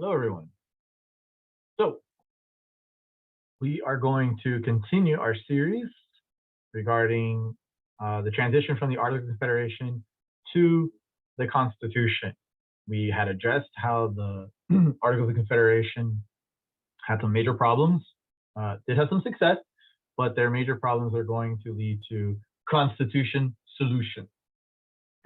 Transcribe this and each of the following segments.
Hello, everyone. So, we are going to continue our series regarding the transition from the Articles of Confederation to the Constitution. We had addressed how the Articles of Confederation had some major problems, did have some success, but their major problems are going to lead to Constitution solution.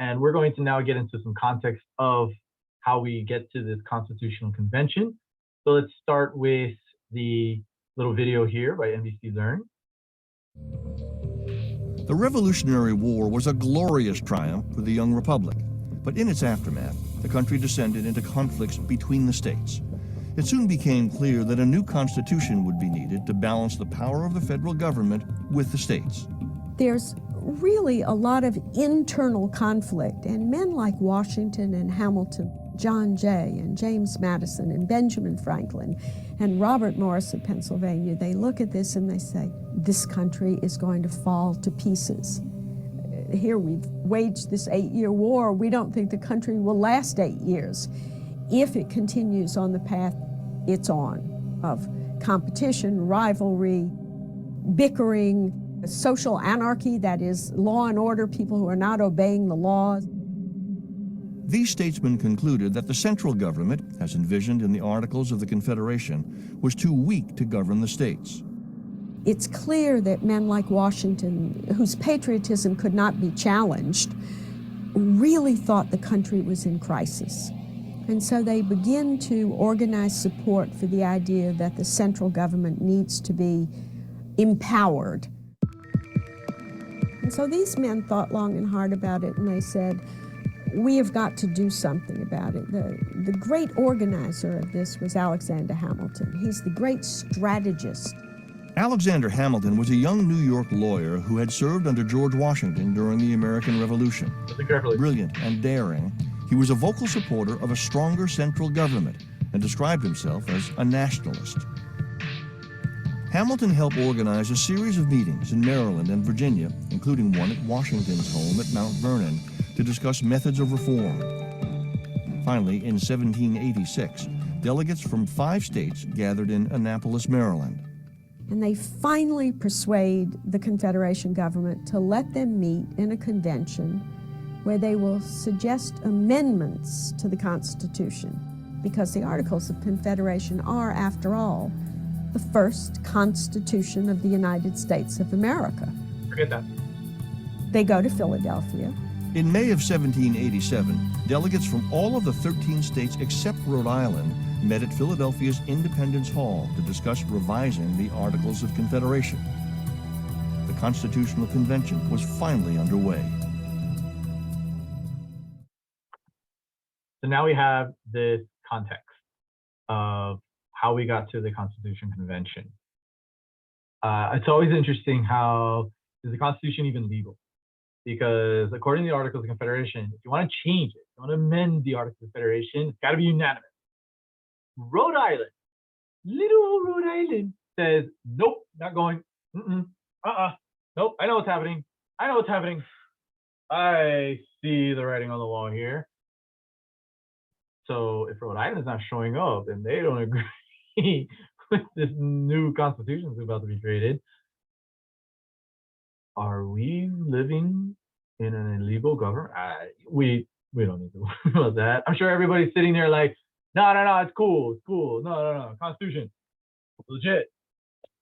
And we're going to now get into some context of how we get to this Constitutional Convention. So let's start with the little video here by NBC Learn. The Revolutionary War was a glorious triumph for the young republic, but in its aftermath, the country descended into conflicts between the states. It soon became clear that a new constitution would be needed to balance the power of the federal government with the states. There's really a lot of internal conflict, and men like Washington and Hamilton, John Jay and James Madison and Benjamin Franklin and Robert Morris of Pennsylvania, they look at this and they say, this country is going to fall to pieces. Here we've waged this 8-year war. We don't think the country will last 8 years. If it continues on the path it's on, of competition, rivalry, bickering, social anarchy, that is law and order, people who are not obeying the laws. These statesmen concluded that the central government, as envisioned in the Articles of the Confederation, was too weak to govern the states. It's clear that men like Washington, whose patriotism could not be challenged, really thought the country was in crisis. And so they begin to organize support for the idea that the central government needs to be empowered. And so these men thought long and hard about it, and they said, we have got to do something about it. The great organizer of this was Alexander Hamilton. He's the great strategist. Alexander Hamilton was a young New York lawyer who had served under George Washington during the American Revolution. Brilliant and daring, he was a vocal supporter of a stronger central government and described himself as a nationalist. Hamilton helped organize a series of meetings in Maryland and Virginia, including one at Washington's home at Mount Vernon, to discuss methods of reform. Finally, in 1786, delegates from 5 states gathered in Annapolis, Maryland. And they finally persuade the Confederation government to let them meet in a convention where they will suggest amendments to the Constitution, because the Articles of Confederation are, after all, the first Constitution of the United States of America. Forget that. They go to Philadelphia. In May of 1787, delegates from all of the 13 states except Rhode Island met at Philadelphia's Independence Hall to discuss revising the Articles of Confederation. The Constitutional Convention was finally underway. So now we have this context of how we got to the Constitution Convention. It's always interesting how is the Constitution even legal? Because according to the Articles of Confederation, if you want to change it, if you want to amend the Articles of Confederation, it's got to be unanimous. Rhode Island, little old Rhode Island says, nope, not going. Nope, I know what's happening. I know what's happening. I see the writing on the wall here. So if Rhode Island is not showing up and they don't agree with this new constitution that's about to be created, are we living in an illegal government? We don't need to worry about that. I'm sure everybody's sitting there like, no, it's cool, no, Constitution, legit.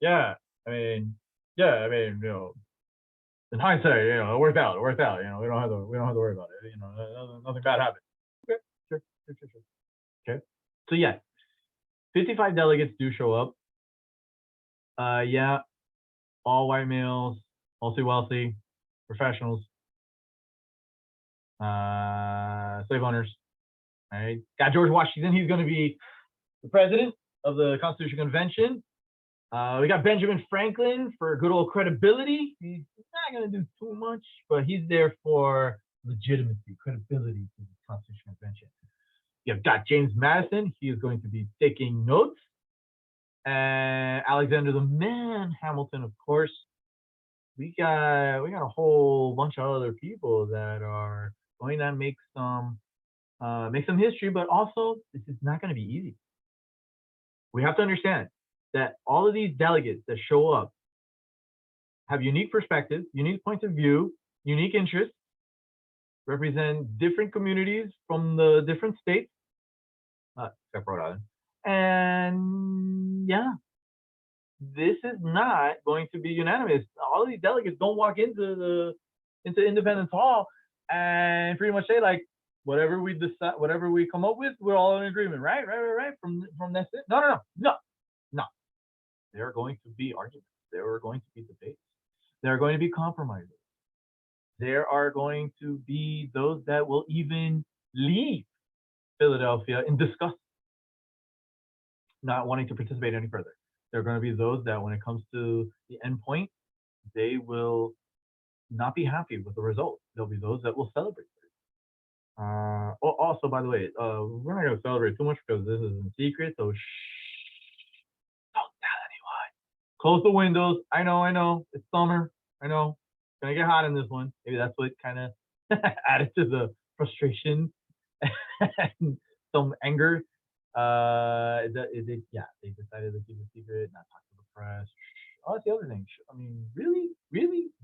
Yeah, I mean, you know, in hindsight, it worked out. We don't have to worry about it. Nothing bad happened. Okay, sure. Okay, so yeah, 55 delegates do show up. Yeah, all white males, mostly wealthy, professionals, slave owners. All right, got George Washington. He's going to be the president of the Constitutional Convention. We got Benjamin Franklin for good old credibility. He's not going to do too much, but he's there for legitimacy, credibility to the Constitutional Convention. You've got James Madison. He is going to be taking notes. And Alexander the Man Hamilton, of course. We got a whole bunch of other people that are going to make some history, but also this is not going to be easy. We have to understand that all of these delegates that show up have unique perspectives, unique points of view, unique interests, represent different communities from the different states, except Rhode Island. And yeah, this is not going to be unanimous. All of these delegates don't walk into Independence Hall and pretty much say like, whatever we decide, whatever we come up with, we're all in agreement, right? From that's it. No. There are going to be arguments. There are going to be debates. There are going to be compromises. There are going to be those that will even leave Philadelphia in disgust, not wanting to participate any further. There are going to be those that, when it comes to the end point, they will not be happy with the result. There'll be those that will celebrate. Also, by the way, we're not going to celebrate too much because this is in secret, so shh, don't tell anyone. Close the windows. I know, it's summer. I know, it's going to get hot in this one. Maybe that's what kind of added to the frustration and some anger. They decided to keep it secret, not talk to the press. Oh, that's the other thing. I mean, really,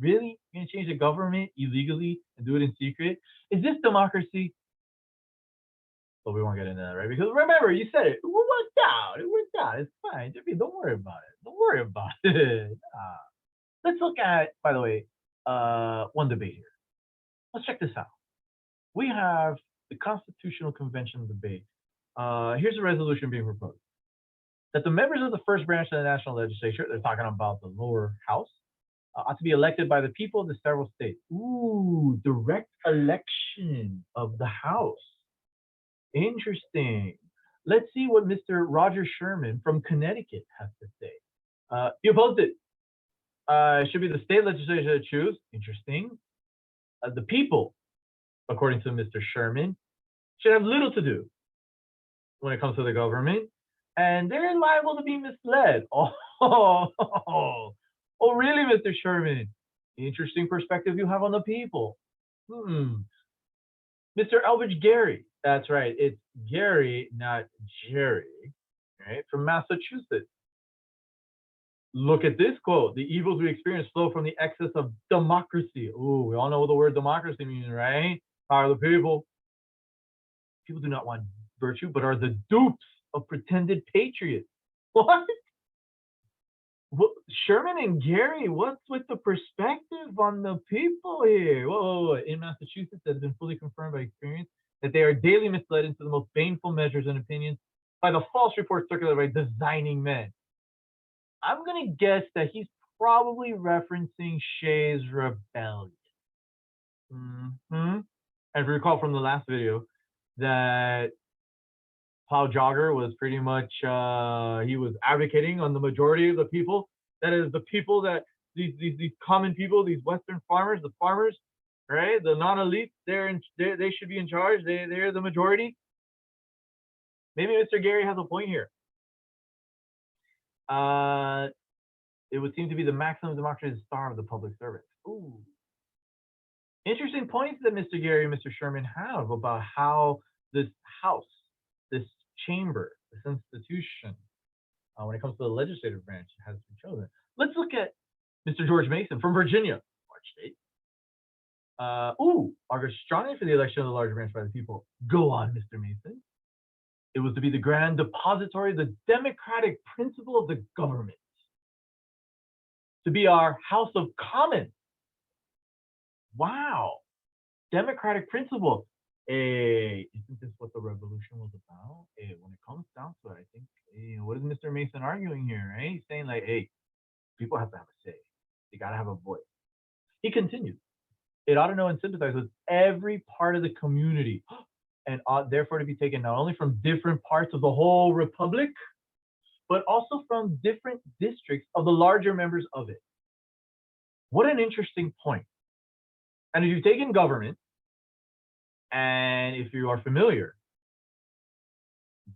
you're gonna change the government illegally and do it in secret? Is this democracy? But we won't get into that, right? Because remember, you said it. It worked out. It's fine. Jimmy, don't worry about it. Let's look at, by the way, one debate here. Let's check this out. We have the Constitutional Convention debate. Here's a resolution being proposed. That the members of the first branch of the national legislature, they're talking about the lower house, ought to be elected by the people of the several states. Ooh, direct election of the House. Interesting. Let's see what Mr. Roger Sherman from Connecticut has to say. He opposed it. It should be the state legislature to choose. Interesting. The people, according to Mr. Sherman, should have little to do when it comes to the government, and they're liable to be misled. Really, Mr. Sherman? Interesting perspective you have on the people. Mr. Elbridge Gerry, that's right, it's Gary, not Jerry, right, from Massachusetts. Look at this quote. The evils we experience flow from the excess of democracy. Ooh, we all know what the word democracy means, right? Power of the people. People do not want virtue, but are the dupes of pretended patriots. What? Sherman and Gary, what's with the perspective on the people here? Whoa. In Massachusetts, it has been fully confirmed by experience that they are daily misled into the most baneful measures and opinions by the false reports circulated by designing men. I'm going to guess that he's probably referencing Shays' Rebellion. And if you recall from the last video, that Paul Jogger was pretty much, he was advocating on the majority of the people. That is the people that, these common people, these Western farmers, the farmers, right? The non-elites, they should be in charge. They're the majority. Maybe Mr. Gary has a point here. It would seem to be the maximum democracy is the star of the public service. Ooh. Interesting points that Mr. Gary and Mr. Sherman have about how this house, this chamber, this institution, when it comes to the legislative branch, has been chosen. Let's look at Mr. George Mason from Virginia, large state. Argued strongly for the election of the large branch by the people. Go on, Mr. Mason. It was to be the grand depository of the democratic principle of the government, to be our House of Commons. Wow, democratic principle. Hey, isn't this what the revolution was about? Hey, when it comes down to it, I think, what is Mr. Mason arguing here? Right? He's saying like, hey, people have to have a say. They gotta have a voice. He continues. It ought to know and sympathize with every part of the community, and ought therefore to be taken not only from different parts of the whole republic, but also from different districts of the larger members of it. What an interesting point. And if you've taken government, and if you are familiar,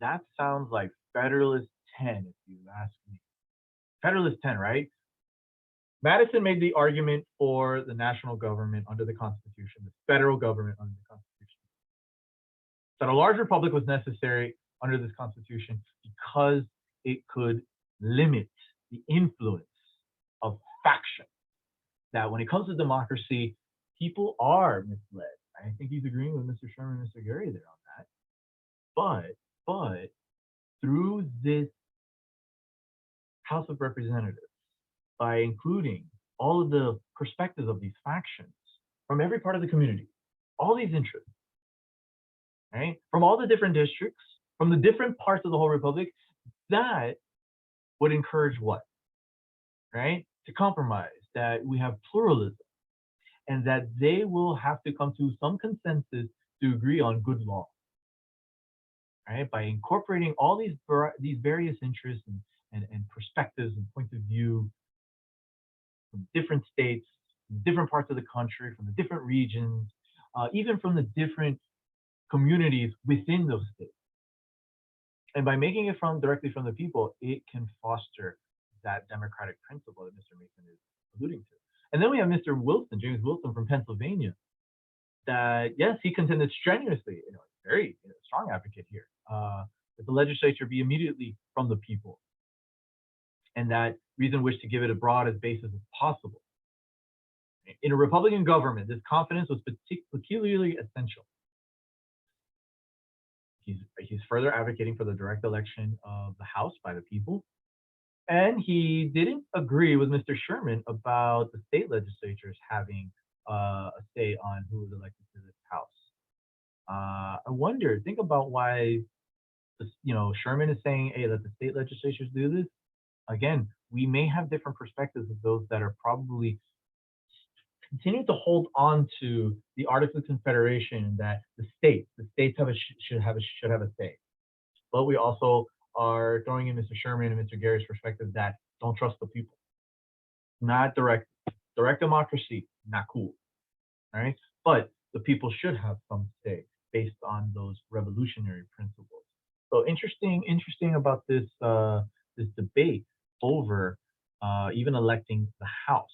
that sounds like Federalist 10, if you ask me. Federalist 10, right? Madison made the argument for the national government under the Constitution, the federal government under the Constitution, that a large republic was necessary under this Constitution because it could limit the influence of faction. That when it comes to democracy, people are misled. I think he's agreeing with Mr. Sherman and Mr. Gary there on that. But through this House of Representatives, by including all of the perspectives of these factions from every part of the community, all these interests, right, from all the different districts, from the different parts of the whole republic, that would encourage what, right? To compromise, that we have pluralism, and that they will have to come to some consensus to agree on good law, right? By incorporating all these various interests and perspectives and points of view from different states, from different parts of the country, from the different regions, even from the different communities within those states. And by making it directly from the people, it can foster that democratic principle that Mr. Mason is alluding to. And then we have Mr. Wilson, James Wilson from Pennsylvania, that yes, he contended strenuously, very strong advocate here, that the legislature be immediately from the people, and that Reason wished to give it as broad as basis as possible. In a Republican government, this confidence was peculiarly essential. He's further advocating for the direct election of the House by the people. And he didn't agree with Mr. Sherman about the state legislatures having a say on who was elected to this House. I wonder, think about why Sherman is saying, hey, let the state legislatures do this. Again, we may have different perspectives of those that are probably continue to hold on to the Articles of Confederation, that the states should have a say. But we also are throwing in Mr. Sherman and Mr. Gary's perspective that don't trust the people. Not direct democracy, not cool. All right. But the people should have some say based on those revolutionary principles. So interesting about this this debate over even electing the House.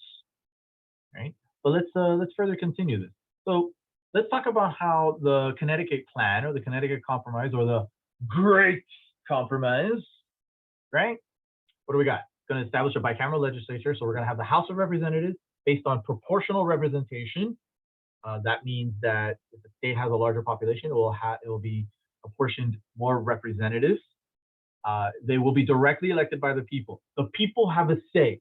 Right. But let's further continue this. So let's talk about how the Connecticut Plan or the Connecticut Compromise or the Great Compromise, right? What do we got? It's going to establish a bicameral legislature. So we're going to have the House of Representatives based on proportional representation. That means that if the state has a larger population, it will be apportioned more representatives. They will be directly elected by the people. The people have a say.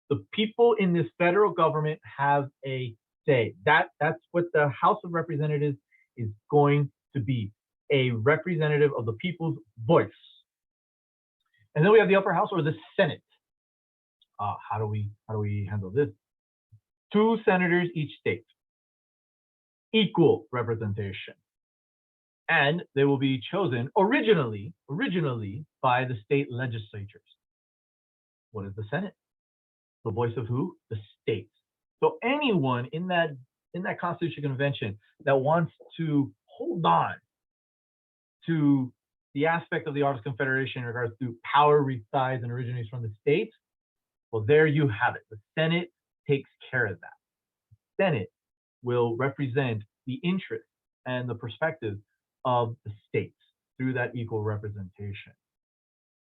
The people in this federal government have a say. That's what the House of Representatives is going to be, a representative of the people's voice. And then we have the upper house or the Senate. How do we handle this? 2 senators each state, equal representation, and they will be chosen originally by the state legislatures. What is the Senate? The voice of who? The states. So anyone in that Constitutional Convention that wants to hold on to the aspect of the Articles of Confederation in regards to power resides and originates from the states, well, there you have it. The Senate takes care of that. The Senate will represent the interests and the perspectives of the states through that equal representation.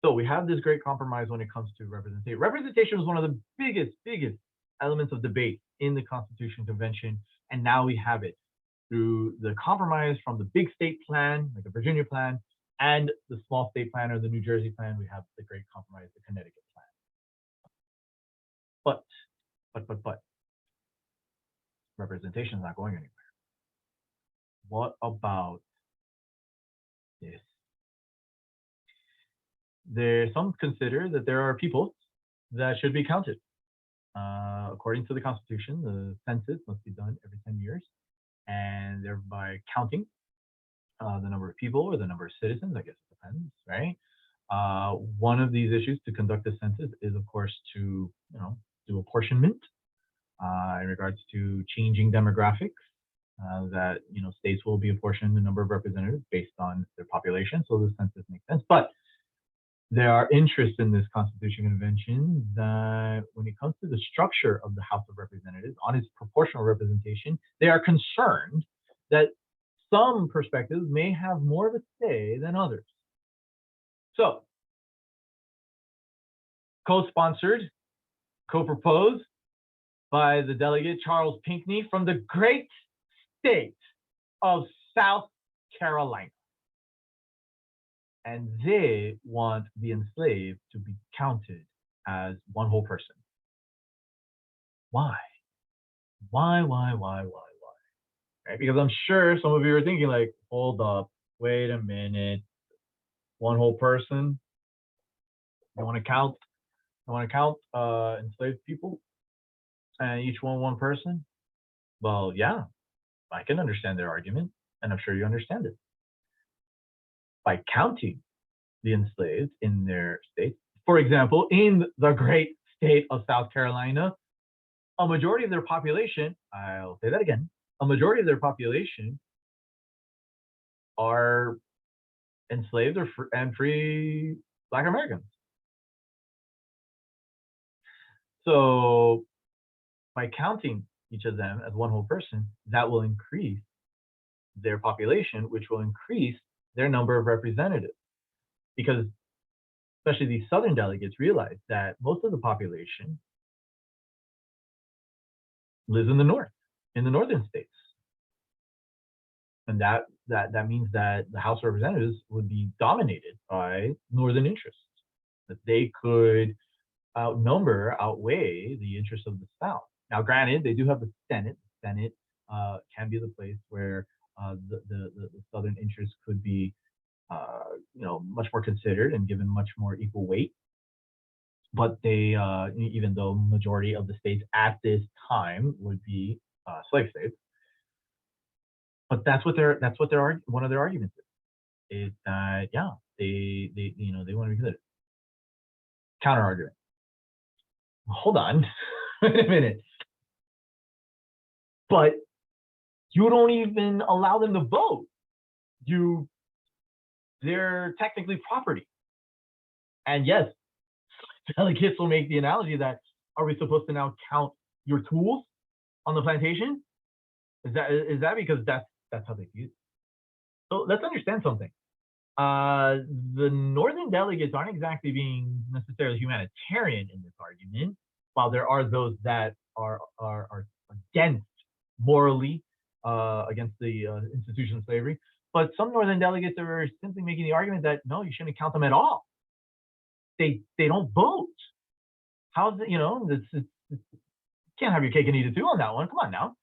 So we have this great compromise when it comes to representation. Representation was one of the biggest elements of debate in the Constitutional Convention, and now we have it through the compromise from the big state plan, like the Virginia plan, and the small state plan or the New Jersey plan. We have the great compromise, the Connecticut plan. But representation is not going anywhere. What about this? Some consider that there are people that should be counted. According to the Constitution, the census must be done every 10 years, and thereby counting the number of people or the number of citizens, I guess it depends, right? One of these issues to conduct the census is, of course, to do apportionment in regards to changing demographics. That states will be apportioned the number of representatives based on their population, so the census makes sense. But there are interests in this Constitutional Convention that when it comes to the structure of the House of Representatives, on its proportional representation, they are concerned that some perspectives may have more of a say than others. So co-sponsored, co-proposed by the delegate Charles Pinckney from the great state of South Carolina. And they want the enslaved to be counted as one whole person. Why? Why? Right? Because I'm sure some of you are thinking like, hold up, wait a minute, one whole person? You want to count? Enslaved people, and each one person? Well, yeah, I can understand their argument, and I'm sure you understand it. By counting the enslaved in their state, for example, in the great state of South Carolina, a majority of their population, I'll say that again, a majority of their population are enslaved and free Black Americans. So by counting each of them as one whole person, that will increase their population, which will increase their number of representatives. Because especially these Southern delegates realize that most of the population lives in the North, in the northern states. And that means that the House of Representatives would be dominated by northern interests, that they could outweigh the interests of the South. Now, granted, they do have the Senate. The Senate can be the place where the Southern interests could be, much more considered and given much more equal weight. But they, even though majority of the states at this time would be slave states, but that's what one of their arguments is that they want to be considered. Counter argument. Hold on, wait a minute. But you don't even allow them to vote. They're technically property. And yes, delegates will make the analogy that, are we supposed to now count your tools on the plantation? Is that because that's how they use it? So let's understand something. The northern delegates aren't exactly being necessarily humanitarian in this argument, while there are those that are against morally against the institution of slavery. But some northern delegates are simply making the argument that no, you shouldn't count them at all. They don't vote. How's it, can't have your cake and eat it too on that one. Come on now.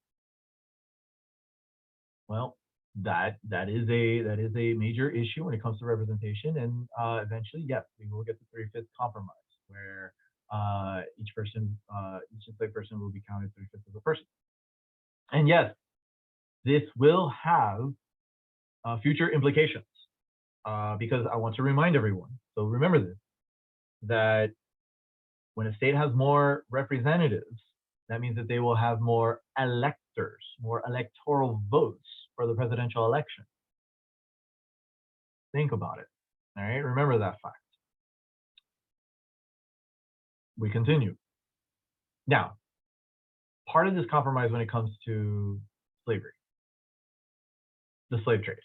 Well, that is a major issue when it comes to representation, and eventually, yes, we will get the 3/5 compromise, where each enslaved person will be counted 3/5 of a person. And yes, this will have future implications, because I want to remind everyone. So remember this: that when a state has more representatives, that means that they will have more electors, more electoral votes for the presidential election. Think about it. All right, remember that fact. We continue. Now, part of this compromise when it comes to slavery, the slave trade.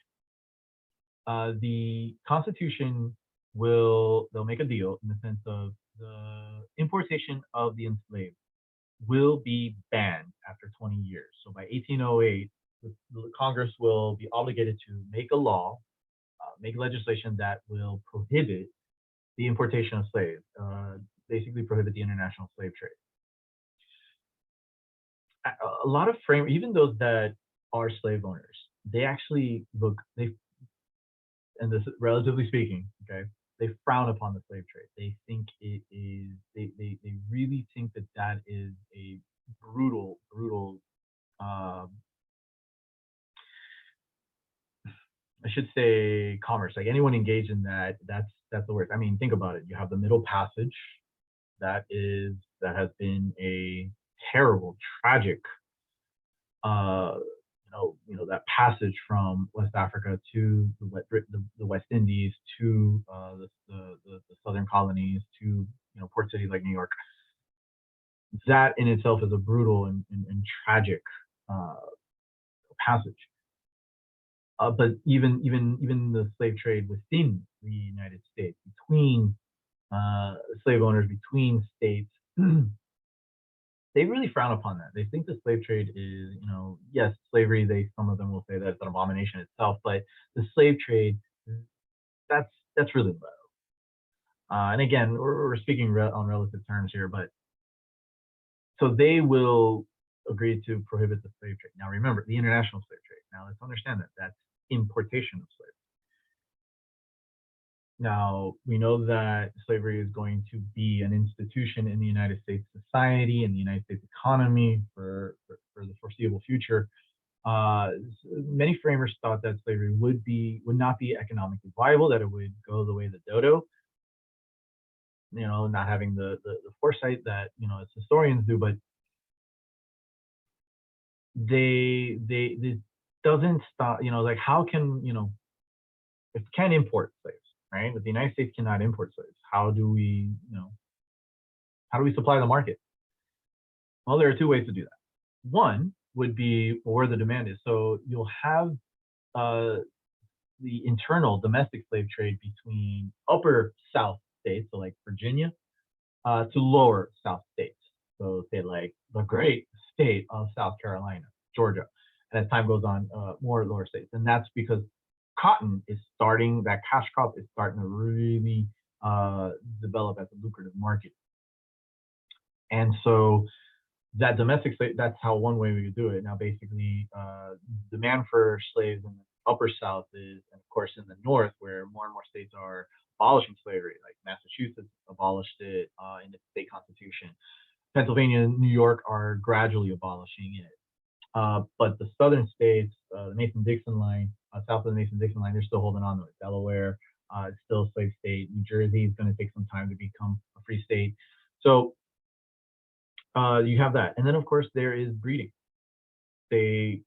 The Constitution they'll make a deal in the sense of the importation of the enslaved will be banned after 20 years. So by 1808, the Congress will be obligated to make a law, make legislation that will prohibit the importation of slaves, basically prohibit the international slave trade. A lot of even those that are slave owners, they actually and this relatively speaking, okay, they frown upon the slave trade. They think it is, they really think that is a brutal, I should say commerce. Like anyone engaged in that's the worst. I mean, think about it. You have the Middle Passage, that has been a terrible, tragic, that passage from West Africa to the West Indies to the southern colonies to port cities like New York. That in itself is a brutal and tragic passage. But even the slave trade within the United States, between slave owners between states, they really frown upon that. They think the slave trade is, yes, slavery. Some of them will say that it's an abomination itself, but the slave trade, that's really low. And again, we're speaking on relative terms here, but so they will agree to prohibit the slave trade. Now, remember the international slave trade. Now, let's understand that that's importation of slaves. Now, we know that slavery is going to be an institution in the United States society and the United States economy for the foreseeable future. Many framers thought that slavery would not be economically viable, that it would go the way of the dodo, not having the foresight that, as historians do, but this doesn't stop, like how can, if we can't import slaves, right? But the United States cannot import slaves. How do we supply the market? Well, there are two ways to do that. One would be where the demand is. So you'll have the internal domestic slave trade between upper South states, so like Virginia, to lower South states. So say like the great state of South Carolina, Georgia. And as time goes on, more lower states. And that's because cotton is starting, that cash crop is starting to really develop as a lucrative market. And so that domestic slave, that's how one way we could do it. Now, basically, demand for slaves in the upper South is, and of course, in the North, where more and more states are abolishing slavery, like Massachusetts abolished it in the state constitution. Pennsylvania and New York are gradually abolishing it. But the southern states, the Mason-Dixon line, south of the Mason-Dixon line, they're still holding on to it. Delaware is still a slave state. New Jersey is going to take some time to become a free state. So you have that. And then, of course, there is breeding. The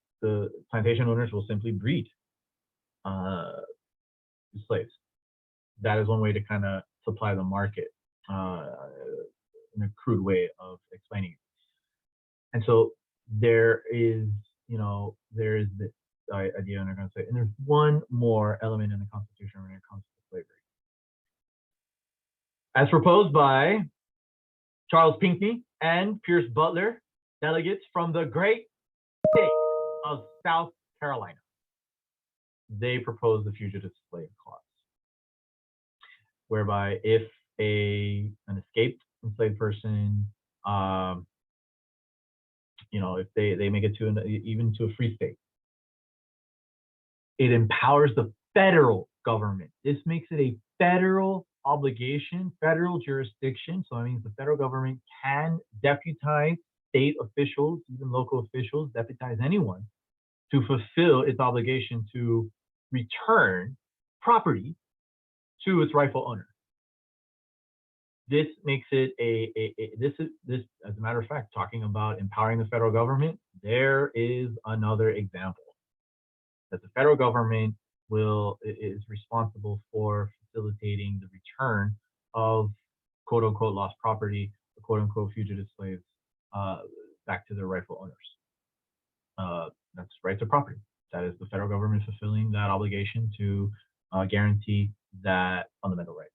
plantation owners will simply breed slaves. That is one way to kind of supply the market in a crude way of explaining it. And so there is this idea, and I'm going to say, and there's one more element in the Constitution when it comes to slavery. As proposed by Charles Pinckney and Pierce Butler, delegates from the great state of South Carolina. They proposed the Fugitive Slave Clause, whereby if an escaped enslaved person, if they make it to even to a free state, it empowers the federal government. This makes it a federal obligation, federal jurisdiction. So that means the federal government can deputize state officials, even local officials, deputize anyone to fulfill its obligation to return property to its rightful owner. This makes it this as a matter of fact, talking about empowering the federal government, there is another example that the federal government is responsible for facilitating the return of quote unquote lost property, the quote unquote fugitive slaves, back to their rightful owners. That's right to property. That is the federal government fulfilling that obligation to guarantee that fundamental right.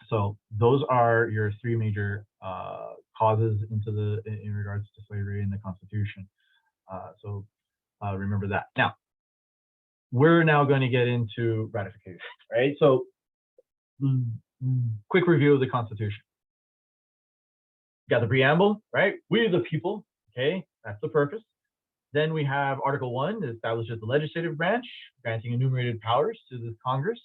So those are your three major causes in regards to slavery in the Constitution. So remember that. Now, we're now going to get into ratification, right? So quick review of the Constitution. You got the preamble, right? We the people, okay? That's the purpose. Then we have Article 1 that establishes the legislative branch, granting enumerated powers to the Congress,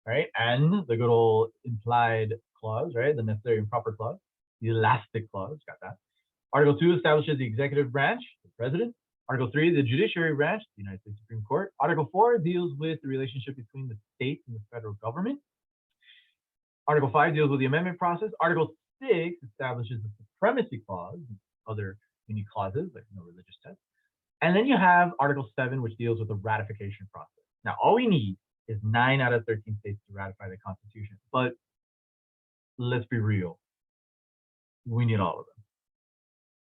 right? And the good old implied clause, right? The necessary and proper clause, the elastic clause, got that. Article 2 establishes the executive branch, the president. Article 3, the judiciary branch, the United States Supreme Court. Article 4 deals with the relationship between the state and the federal government. Article 5 deals with the amendment process. Article 6 establishes the supremacy clause, and other unique clauses like no religious test. And then you have Article 7, which deals with the ratification process. Now, all we need is 9 out of 13 states to ratify the Constitution. But let's be real. We need all of them.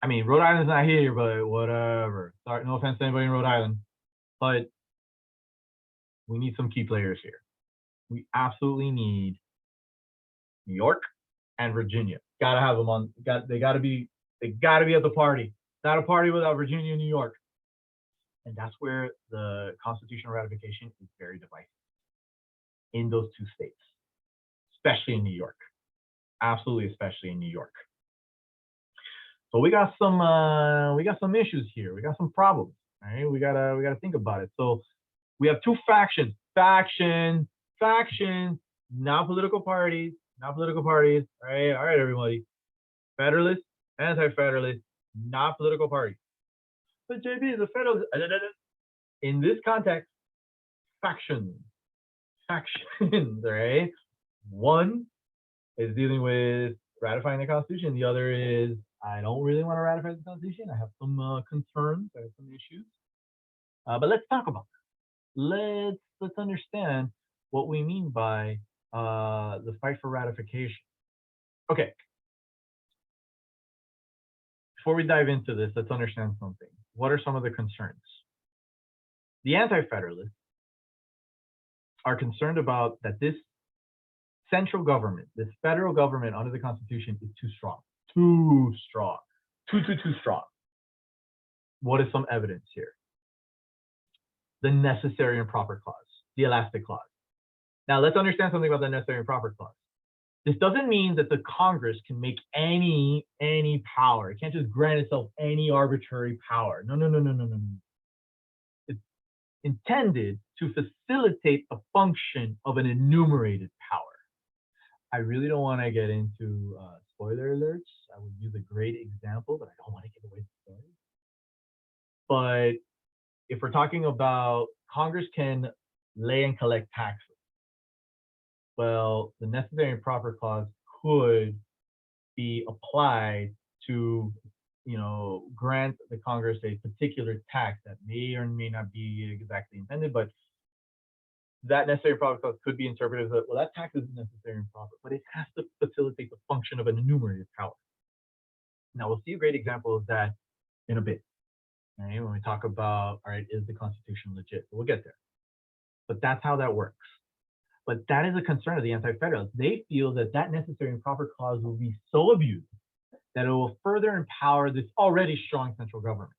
I mean, Rhode Island's not here, but whatever. Sorry, no offense to anybody in Rhode Island. But we need some key players here. We absolutely need New York, and Virginia. Gotta have them on. They gotta be at the party. Not a party without Virginia and New York. And that's where the constitutional ratification is very divisive in those two states, especially in New York. Absolutely, especially in New York. So we got some issues here. We got some problems. Right? We gotta think about it. So we have two factions. Factions, not political parties. All right, everybody. Federalists, anti-federalists, not political parties. But JB is a federalist. In this context, factions, right? One is dealing with ratifying the Constitution. The other is, I don't really want to ratify the Constitution. I have some concerns. I have some issues. But let's talk about that. Let's understand what we mean by the fight for ratification. Okay. Before we dive into this, let's understand something. What are some of the concerns? The anti-federalists are concerned about that this central government, this federal government under the Constitution is too strong. Too strong. Too strong. What is some evidence here? The necessary and proper clause, the elastic clause. Now let's understand something about the necessary and proper clause. This doesn't mean that the Congress can make any power. It can't just grant itself any arbitrary power. No. It's intended to facilitate the function of an enumerated power. I really don't want to get into spoiler alerts. I would use a great example, but I don't want to give away the story. But if we're talking about Congress can lay and collect taxes, well, the necessary and proper clause could be applied to, grant the Congress a particular tax that may or may not be exactly intended, but that necessary and proper clause could be interpreted as, well, that tax isn't necessary and proper, but it has to facilitate the function of an enumerated power. Now, we'll see a great example of that in a bit, right? When we talk about, all right, is the Constitution legit? We'll get there. But that's how that works. But that is a concern of the anti-federalists. They feel that that necessary and proper clause will be so abused that it will further empower this already strong central government.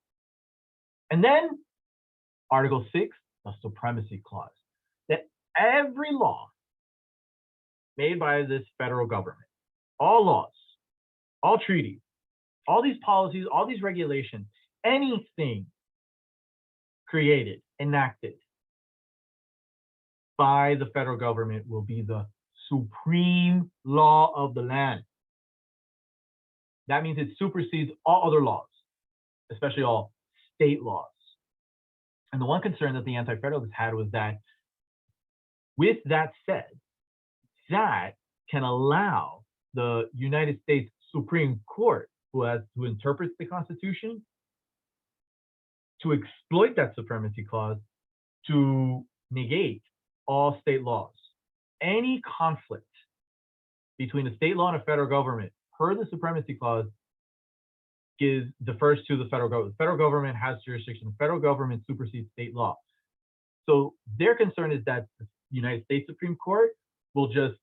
And then Article 6, the supremacy clause, that every law made by this federal government, all laws, all treaties, all these policies, all these regulations, anything created, enacted by the federal government will be the supreme law of the land. That means it supersedes all other laws, especially all state laws. And the one concern that the anti-federalists had was that with that said, that can allow the United States Supreme Court, who interprets the Constitution, to exploit that supremacy clause to negate all state laws. Any conflict between a state law and a federal government, per the supremacy clause, defers to the federal government. The federal government has jurisdiction. The federal government supersedes state law. So their concern is that the United States Supreme Court will just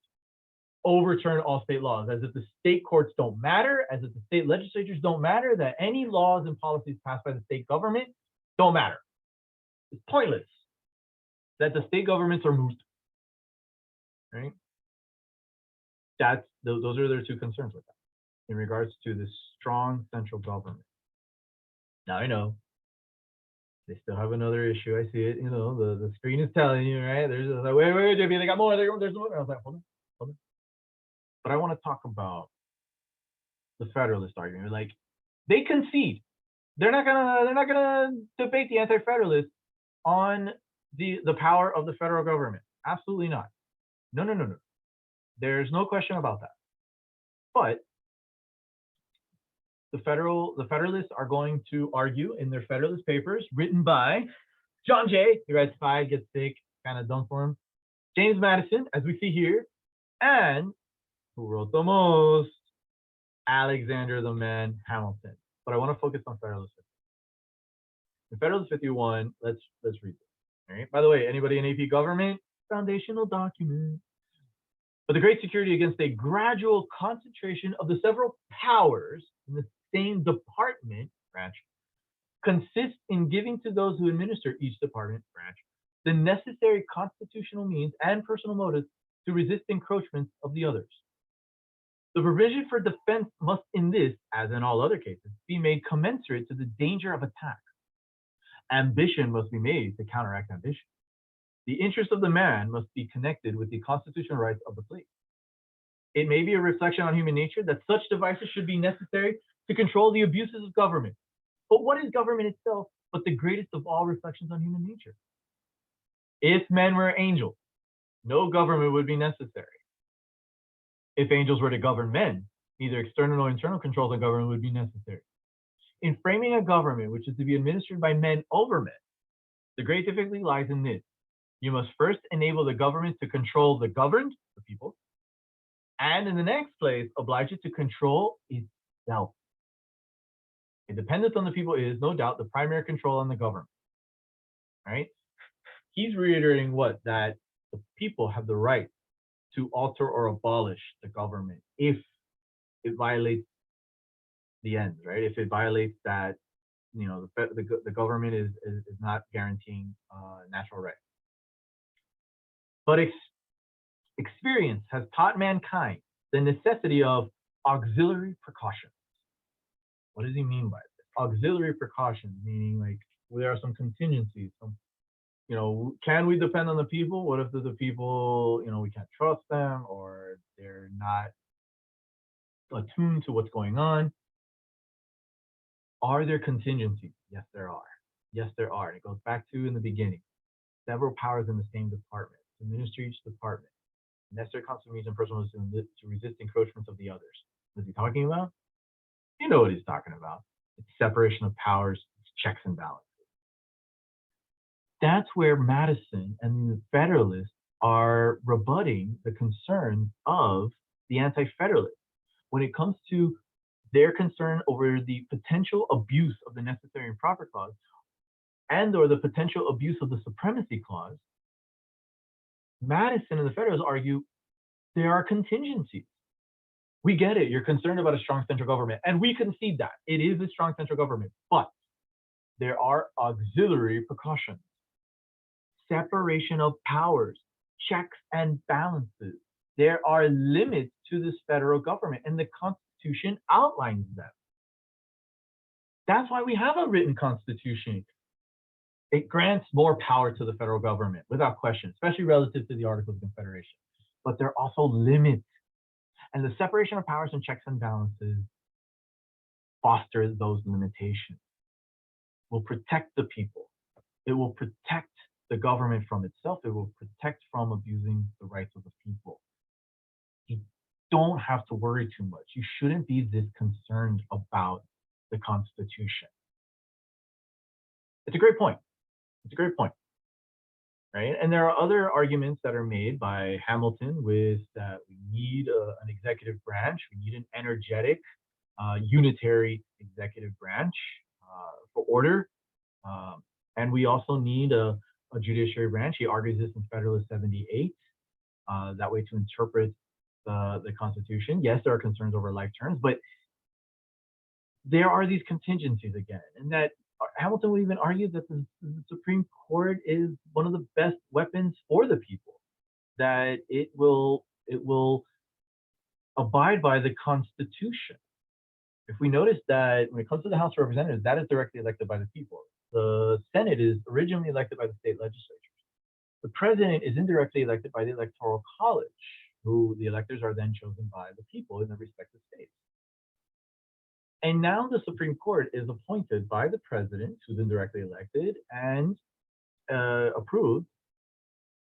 overturn all state laws, as if the state courts don't matter, as if the state legislatures don't matter, that any laws and policies passed by the state government don't matter. It's pointless. That the state governments are moot, right? Those are their two concerns with that in regards to this strong central government. Now I know they still have another issue. I see it, the screen is telling you, right? There's like, wait, JP, they got more, there's more. I was like, hold on. But I want to talk about the Federalist argument. Like, they concede. They're not gonna debate the anti-federalists on the power of the federal government. Absolutely not. No. There's no question about that. But the Federalists are going to argue in their Federalist Papers, written by John Jay. He writes 5, gets sick, kind of done for him. James Madison, as we see here, and who wrote the most? Alexander the Man Hamilton. But I want to focus on Federalist 51. In Federalist 51, let's read this. All right. By the way, anybody in AP Government? Foundational document. But the great security against a gradual concentration of the several powers in the same department branch consists in giving to those who administer each department branch the necessary constitutional means and personal motives to resist encroachments of the others. The provision for defense must in this, as in all other cases, be made commensurate to the danger of attack. Ambition must be made to counteract ambition. The interest of the man must be connected with the constitutional rights of the place. It may be a reflection on human nature that such devices should be necessary to control the abuses of government. But what is government itself but the greatest of all reflections on human nature? If men were angels, no government would be necessary. If angels were to govern men, neither external nor internal controls of government would be necessary. In framing a government which is to be administered by men over men, the great difficulty lies in this. You must first enable the government to control the governed, the people, and in the next place, oblige it to control itself. A dependence on the people is, no doubt, the primary control on the government, right? He's reiterating what? That the people have the right to alter or abolish the government if it violates the ends, right? If it violates that, you know, the government is not guaranteeing natural rights. But experience has taught mankind the necessity of auxiliary precautions. What does he mean by this? Auxiliary precautions, meaning like there are some contingencies, some, you know, can we depend on the people? What if the people, you know, we can't trust them or they're not attuned to what's going on? Are there contingencies? Yes, there are. Yes, there are. And it goes back to in the beginning, several powers in the same department, to administer each department, necessary constant means and personal to resist encroachments of the others. What is he talking about? You know what he's talking about. It's separation of powers, it's checks and balances. That's where Madison and the Federalists are rebutting the concerns of the Anti-Federalists when it comes to their concern over the potential abuse of the Necessary and Proper Clause and or the potential abuse of the Supremacy Clause. Madison and the Federalists argue there are contingencies. We get it. You're concerned about a strong central government, and we concede that. It is a strong central government, but there are auxiliary precautions. Separation of powers, checks and balances. There are limits to this federal government, and the Constitution outlines them. That's why we have a written Constitution. It grants more power to the federal government, without question, especially relative to the Articles of Confederation. But there are also limits. And the separation of powers and checks and balances foster those limitations. Will protect the people. It will protect the government from itself. It will protect from abusing the rights of the people. You don't have to worry too much. You shouldn't be this concerned about the Constitution. It's a great point. It's a great point, right? And there are other arguments that are made by Hamilton with that we need an executive branch. We need an energetic, unitary executive branch for order. And we also need a judiciary branch. He argues this in Federalist 78, that way to interpret the Constitution. Yes, there are concerns over life terms, but there are these contingencies again, and that Hamilton would even argue that the Supreme Court is one of the best weapons for the people, that it will abide by the Constitution. If we notice that when it comes to the House of Representatives, that is directly elected by the people. The Senate is originally elected by the state legislatures. The president is indirectly elected by the Electoral College, who the electors are then chosen by the people in the respective states. And now the Supreme Court is appointed by the president, who's indirectly elected, and approved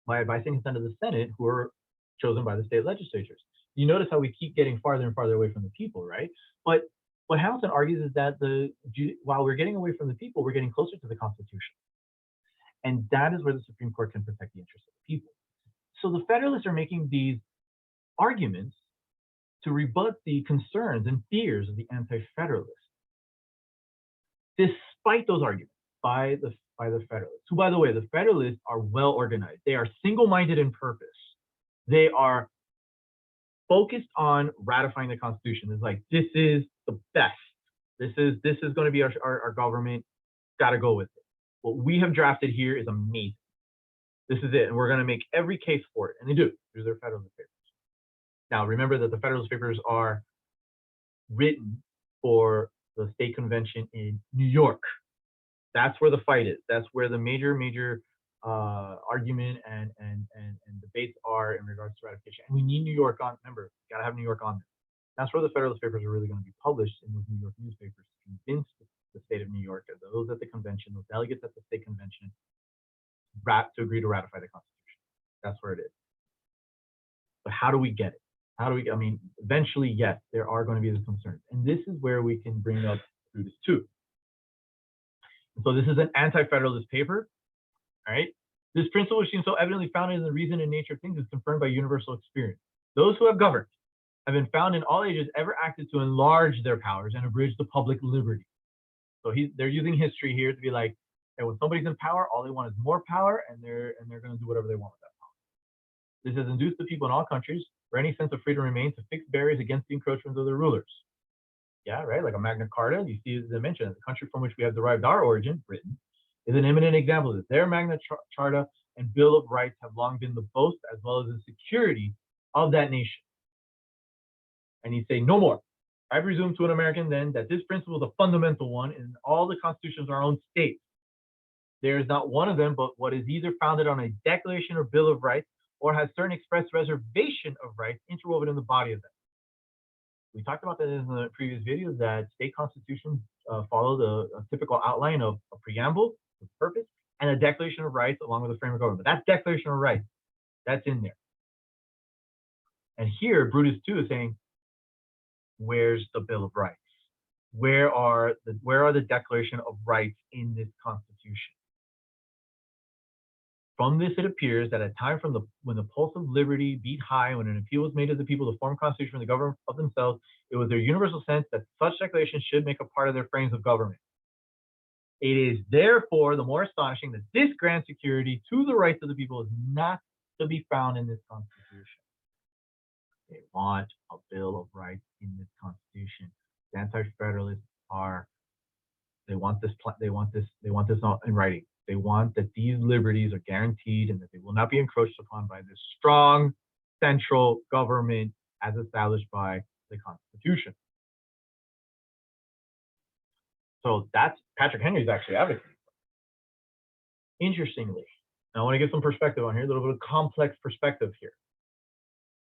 by advising consent of the Senate, who are chosen by the state legislatures. You notice how we keep getting farther and farther away from the people, right? But what Hamilton argues is that while we're getting away from the people, we're getting closer to the Constitution. And that is where the Supreme Court can protect the interests of the people. So the Federalists are making these arguments to rebut the concerns and fears of the Anti-Federalists, despite those arguments by the Federalists, who, by the way, the Federalists are well organized. They are single-minded in purpose. They are focused on ratifying the Constitution. It's like, this is the best. This is going to be our government. Got to go with it. What we have drafted here is amazing. This is it, and we're going to make every case for it, and they do through their Federalist Papers. Now, remember that the Federalist Papers are written for the state convention in New York. That's where the fight is. That's where the major argument and debates are in regards to ratification. And we need New York on. Remember, got to have New York on there. That's where the Federalist Papers are really going to be published, in those New York newspapers, to convince the state of New York, those at the convention, those delegates at the state convention, to agree to ratify the Constitution. That's where it is. But how do we get it? How do we? I mean, eventually, yes, there are going to be these concerns, and this is where we can bring up Brutus II. And so this is an anti-federalist paper. All right. This principle, which seems so evidently founded in the reason and nature of things, is confirmed by universal experience. Those who have governed have been found in all ages ever acted to enlarge their powers and abridge the public liberty. So they're using history here to be like, hey, when somebody's in power, all they want is more power, and they're going to do whatever they want with that power. This has induced the people in all countries, where any sense of freedom remains, to fix barriers against the encroachments of their rulers. Yeah, right. Like a Magna Carta, you see the mention of the country from which we have derived our origin, Britain, is an eminent example of this. Their Magna Charta and Bill of Rights have long been the boast as well as the security of that nation. And he'd say, no more. I presume to an American then that this principle is a fundamental one in all the constitutions of our own states. There is not one of them but what is either founded on a declaration or Bill of Rights, or has certain express reservation of rights interwoven in the body of them. We talked about that in the previous videos, that state constitutions follow a typical outline of a preamble, the purpose, and a declaration of rights along with a frame of government. That declaration of rights, that's in there. And here, Brutus II is saying, where's the Bill of Rights? Where are the Declaration of Rights in this Constitution? From this, it appears that at a time when the pulse of liberty beat high, when an appeal was made to the people to form a constitution for the government of themselves, it was their universal sense that such declarations should make a part of their frames of government. It is therefore the more astonishing that this grand security to the rights of the people is not to be found in this Constitution. They want a Bill of Rights in this Constitution. The anti-federalists they want this in writing. They want that these liberties are guaranteed and that they will not be encroached upon by this strong central government as established by the Constitution. So that's Patrick Henry's actually advocating. Interestingly, now I want to give some perspective on here, a little bit of complex perspective here.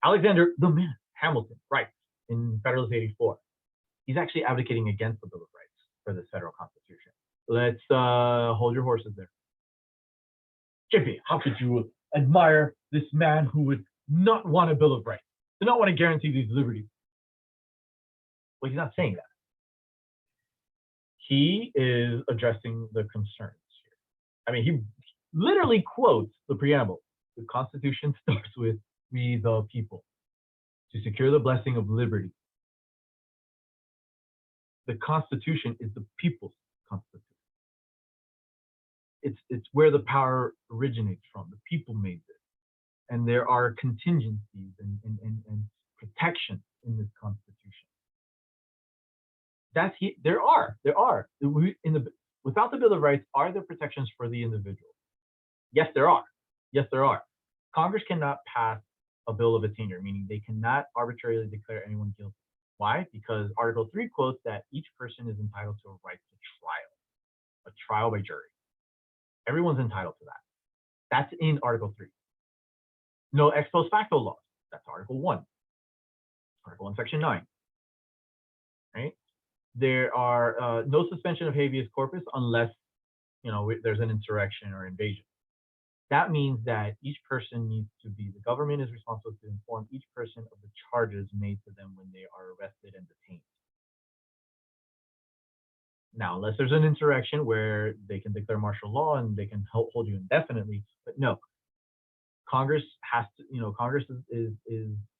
Alexander the Man Hamilton writes in Federalist 84. He's actually advocating against the Bill of Rights for this federal constitution. Let's hold your horses there. JP, how could you admire this man who would not want a Bill of Rights, to not want to guarantee these liberties? Well, he's not saying that. He is addressing the concerns here. I mean, he literally quotes the preamble. The Constitution starts with "we the people," to secure the blessing of liberty. The Constitution is the people's constitution. It's where the power originates from. The people made this. And there are contingencies and protections in this Constitution. There are. Without the Bill of Rights, are there protections for the individual? Yes, there are. Yes, there are. Congress cannot pass a bill of attainder, meaning they cannot arbitrarily declare anyone guilty. Why? Because Article 3 quotes that each person is entitled to a right to trial, a trial by jury. Everyone's entitled to that. That's in Article 3. No ex post facto laws. That's Article 1. Article 1, Section 9. Right? There are no suspension of habeas corpus unless there's an insurrection or invasion. That means that each person needs to be, the government is responsible to inform each person of the charges made to them when they are arrested and detained. Now, unless there's an insurrection where they can declare martial law and they can hold you indefinitely, but no, Congress has to, Congress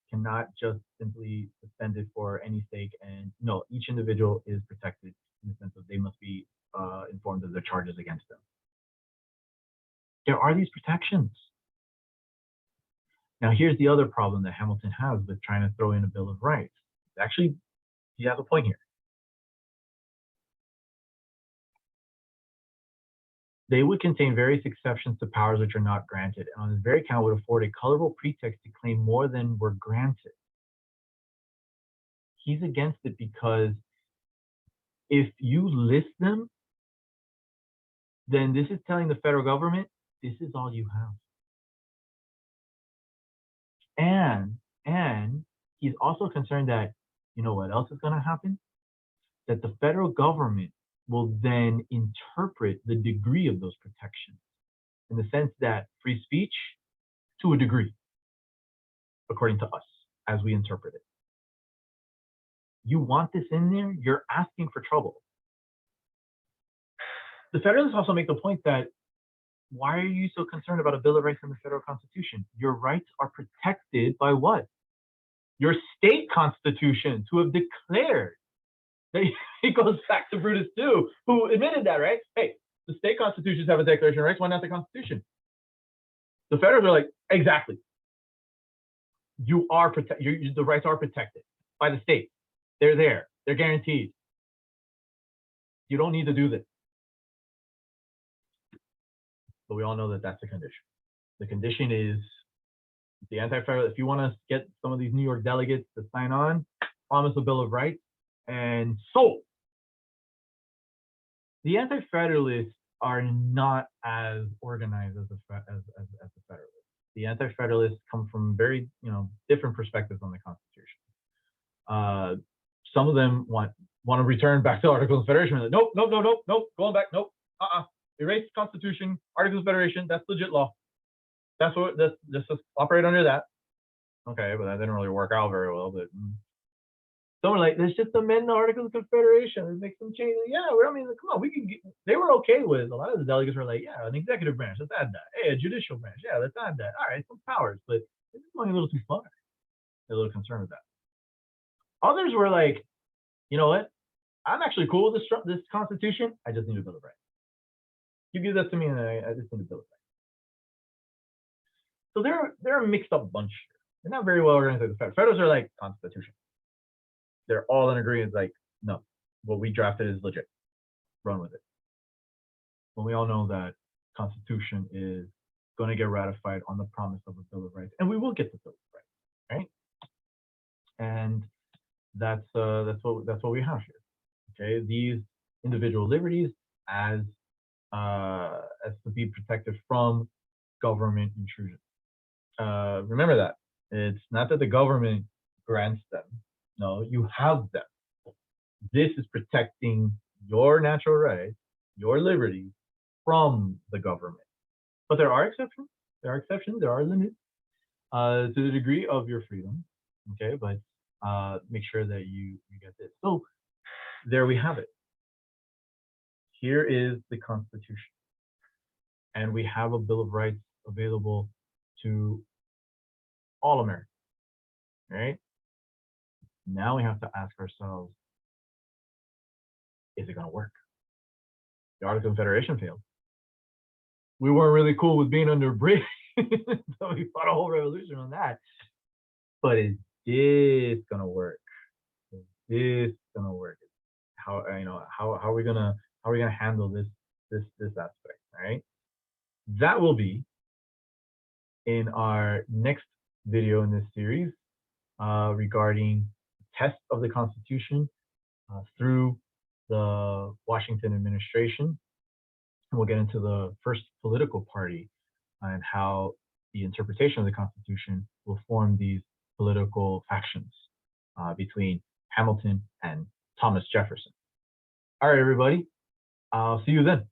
cannot just simply suspend it for any sake. And no, each individual is protected in the sense that they must be informed of the charges against them. There are these protections. Now, here's the other problem that Hamilton has with trying to throw in a Bill of Rights. Actually, you have a point here. They would contain various exceptions to powers which are not granted, and on this very account would afford a colorful pretext to claim more than were granted. He's against it because if you list them, then this is telling the federal government, this is all you have. And he's also concerned that, you know what else is going to happen? That the federal government will then interpret the degree of those protections in the sense that free speech, to a degree, according to us, as we interpret it. You want this in there, you're asking for trouble. The Federalists also make the point that, why are you so concerned about a Bill of Rights in the federal constitution? Your rights are protected by what? Your state constitutions, who have declared. It goes back to Brutus too, who admitted that, right? Hey, the state constitutions have a declaration of rights, why not the Constitution? The federals are like, exactly. You are protected. The rights are protected by the state. They're there. They're guaranteed. You don't need to do this. But we all know that that's the condition. The condition is the anti-federal. If you want to get some of these New York delegates to sign on, promise a Bill of Rights, and so the anti-federalists are not as organized as the federalists. The anti-federalists come from very, different perspectives on the Constitution. Some of them want to return back to Articles of Federation. Like, nope, going back, nope, erase the Constitution, Articles of Federation. That's legit law. That's what. Let's just operate under that. Okay, but that didn't really work out very well. But some are like, let's just amend the Articles of Confederation and make some changes. Yeah, come on, we can get, they were okay with, a lot of the delegates were like, yeah, an executive branch, let's add that. Hey, a judicial branch, yeah, let's add that. All right, some powers, but this is going a little too far. They're a little concerned with that. Others were like, you know what? I'm actually cool with this Constitution. I just need a Bill of Rights. You give that to me, and I just need a Bill of Rights. So they're a mixed up bunch. They're not very well organized. The Federals are like, Constitution. They're all in agreement, like, no, what we drafted is legit. Run with it. But we all know that Constitution is going to get ratified on the promise of a Bill of Rights, and we will get the Bill of Rights, right? And that's what we have here. Okay, these individual liberties as to be protected from government intrusion. Remember that it's not that the government grants them. No, you have them. This is protecting your natural rights, your liberties from the government. But there are exceptions. There are limits to the degree of your freedom. Okay, but make sure that you get this. So there we have it. Here is the Constitution. And we have a Bill of Rights available to all Americans. Right? Now we have to ask ourselves, is it going to work? The Articles of Confederation failed. We weren't really cool with being under a bridge, so we fought a whole revolution on that. But is this going to work? Is this going to work? How are we gonna handle this aspect? All right. That will be in our next video in this series regarding test of the Constitution through the Washington administration. And we'll get into the first political party and how the interpretation of the Constitution will form these political factions between Hamilton and Thomas Jefferson. All right, everybody. I'll see you then.